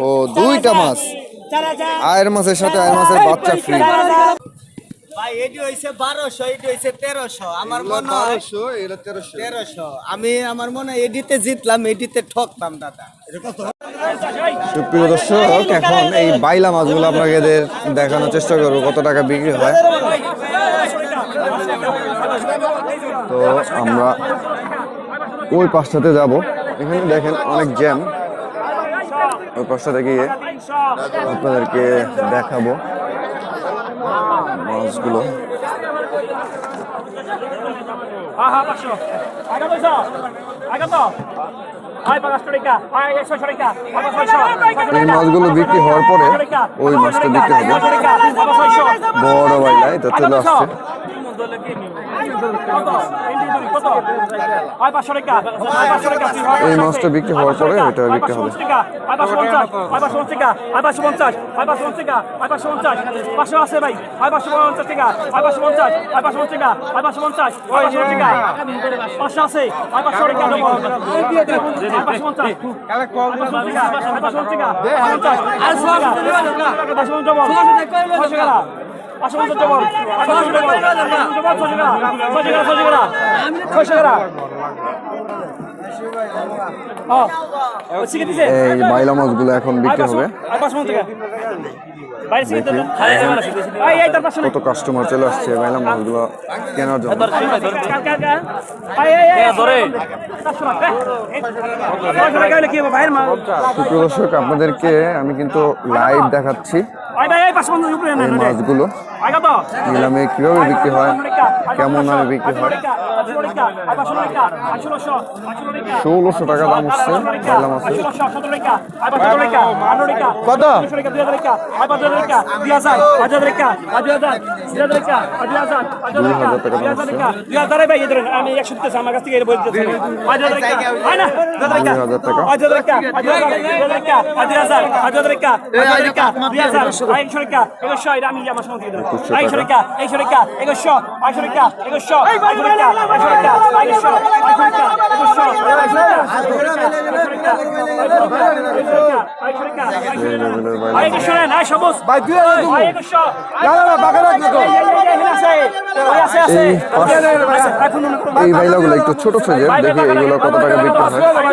ও দুইটা মাছ, আয়ের মাছের সাথে আয়ের মাছের বাচ্চা ফ্রি। ভাই এটি হইছে 1200, এটি হইছে 1300। আমার মনে হয় 1300। আমি আমার মনে হয় এডিতে জিতলাম, এডিতে ঠকলাম দাদা। সুপ্রিয় দর্শক, এখন এই বাইলা মাছগুলো আপনাকে দেখানোর চেষ্টা করবো কত টাকা বিক্রি হয়। তো আমরা ওই পাশটাতে যাব, এখানে দেখেন অনেক জ্যাম, ওই পাশটাতে গিয়ে আপনাদেরকে দেখাবো মাছগুলো। এই মাছগুলো বিক্রি হওয়ার পরে ওই মাছটা বিক্রি হবে। বড় বাইলা এটা চলে আসছে। এই মাছটা বিক্রি হওয়ার পরে এটা বিক্রি হবে। এই বাইলা মাছগুলো এখন বিক্রি হবে। কত কাস্টমার চলে আসছে বাইলা মাছগুলো কেনার জন্য। সুপ্রিয় দর্শক, আপনাদেরকে আমি কিন্তু লাইভ দেখাচ্ছি এই মাছগুলো নিলামে কিভাবে বিক্রি হয়, কেমন দামে বিক্রি হয়। 1600 টাকা দাম হচ্ছে বাইলা মাছের। কত? 2000 টাকা এই বাইলাগুলো একটু ছোট সাইজের, দেখি এগুলো কত টাকা বিক্রি হয়।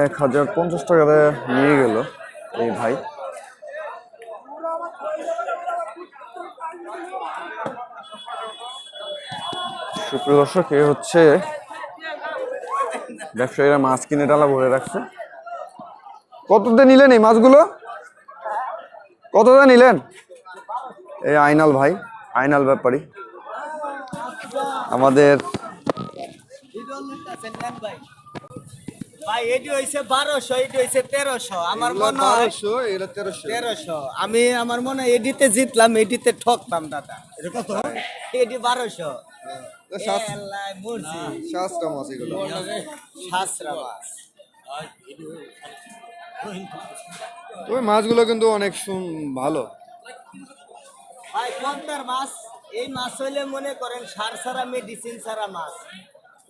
$1050 টাকাতে নিয়ে গেল এই ভাই। সুপ্রিয় দর্শক, এ হচ্ছে ব্যবসায়ীরা মাছ কিনে ডালা ভরে রাখছে। কততে নিলেন এই মাছগুলো? কততে নিলেন? এই আইনাল ভাই, আইনাল ব্যাপারী আমাদের। ভাই এটি হইছে 1200, এটি হইছে 1300। আমার মনে হয় 1300। আমি আমার মনে হয় এডিতে জিতলাম, এডিতে ঠকলাম দাদা। এডি 1200। ওই মাছগুলো কিন্তু অনেক ভালো ভাই। পদ্মার মাছ, এই মাছ হইলে মনে করেন সার ছাড়া, মেডিসিন ছাড়া মাছ।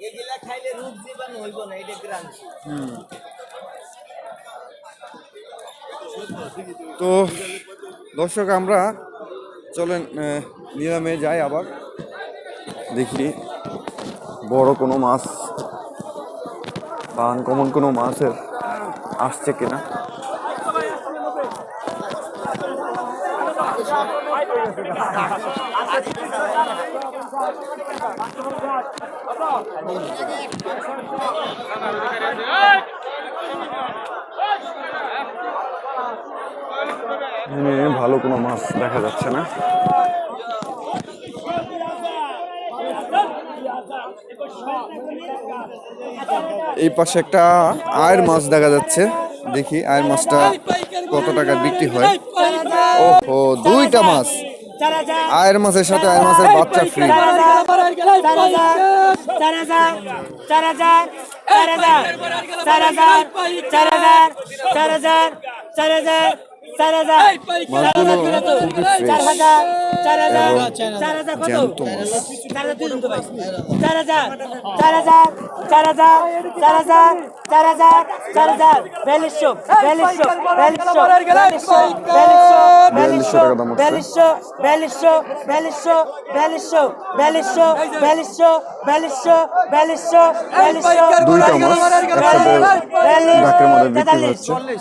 এগুলা খাইলে রোগ জীবাণু হইব না, এটা গ্যারান্টি। তো দর্শক, আমরা চলেন নিলামে যাই, আবার দেখি বড় কোনো মাছ বা আনকমন কোনো মাছের আসছে কিনা। ভালো কোনো মাছ দেখা যাচ্ছে না। এই পাশে একটা আয়ের মাছ দেখা যাচ্ছে। দেখি আয়ের মাছটা কত টাকা বিক্রি হয়। ওহো, দুইটা মাছ, আয়ের মাছের সাথে আয়ের মাছের বাচ্চা ফ্রি।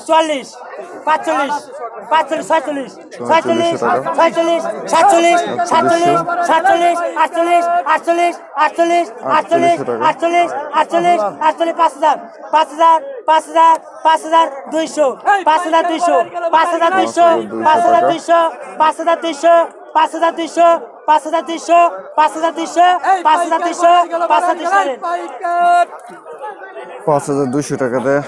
40 45 45 46 47 48 48 48 48 48 48 48 5000 5000 5000 5200 5200 5200 5200 5200 5200 5200 5200 5200 টাকা দেয়।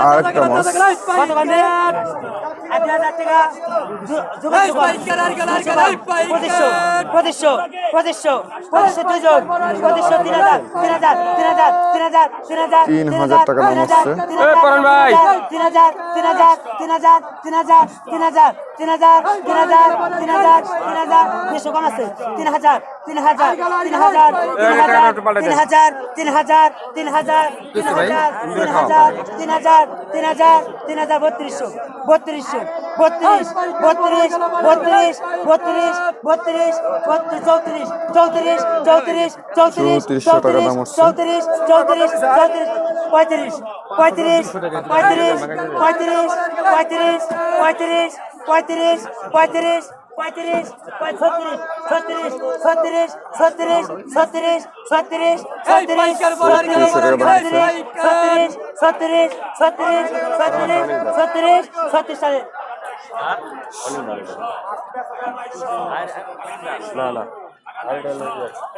আরেকটা মাছ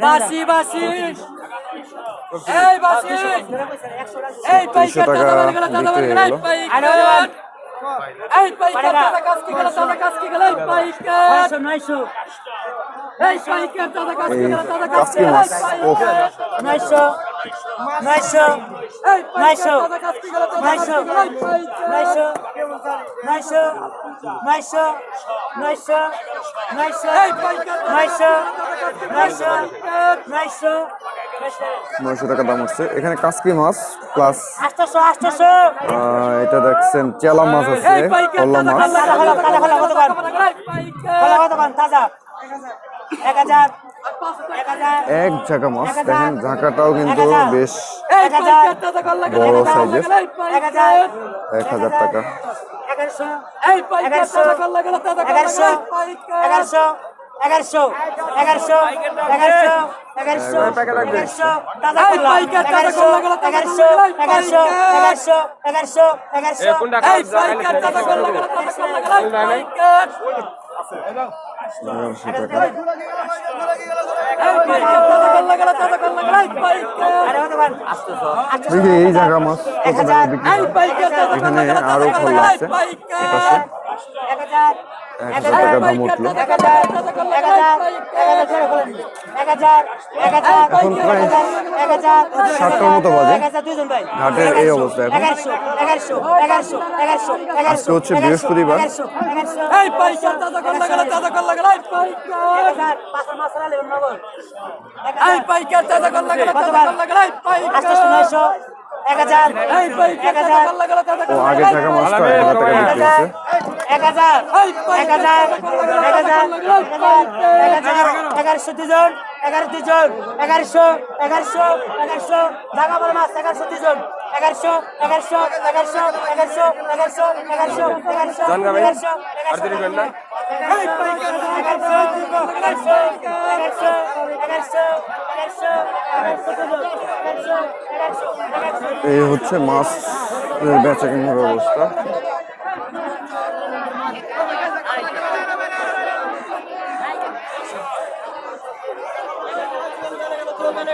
বাসি বাসি এই বাসি এই পাইকার দাদা বলে গেল দাদা বলে গেল এই পাইকার দাদা কাজ কি গেল দাদা কাজ কি গেল পাইকার 900 এই পাইকার দাদা কাজ কি গেল দাদা কাজ কি গেল 900 900 এই পাইকার দাদা কাজ কি গেল 900 900 900 900 900 900 এই পাইকার 900 900 900 টাকা দাম হচ্ছে। এখানে কাসকি মাছ প্লাস 800 এটা দেখছেন চেলা মাছ আছে, কল্লা মাছ। এক ঝাঁকা মাছ দেখেন, ঝাঁকাটাও কিন্তু বেশ বড় সাইজের। 1000 টাকা। 1100 টাকা। দেখি এই জায়গা মাছ কত টাকা বিক্রি হয়। এখানে আরো খোলা আছে, এপাশে 1000 টাকা দাম উঠলো। এখন প্রায় 7টার মতো বাজে। ঘাটের এই অবস্থা এখন। আজকে হচ্ছে বৃহস্পতিবার। ও আগে টাকা মাছটা 1000 টাকা বিক্রি হচ্ছে। 1100 দুজন 1100 ঢাকা বড় মাছ 1100 দুজন 1100 এই হচ্ছে মাছ বেচা কেনার অবস্থা। মানে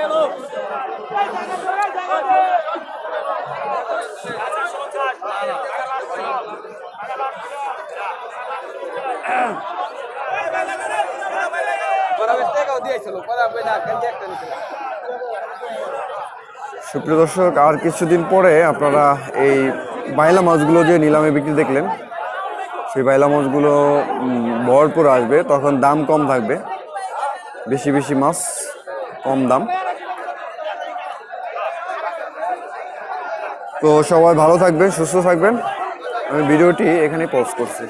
সুপ্রিয় দর্শক, আর কিছুদিন পরে আপনারা এই বাইলা মাছগুলো যে নিলামে বিক্রি দেখলেন, সেই বাইলা মাছগুলো ভরপুর আসবে, তখন দাম কম থাকবে, বেশি বেশি মাছ, কম দাম। তো সবাই ভালো থাকবেন, সুস্থ থাকবেন। আমি ভিডিওটি এখানে পজ করছি।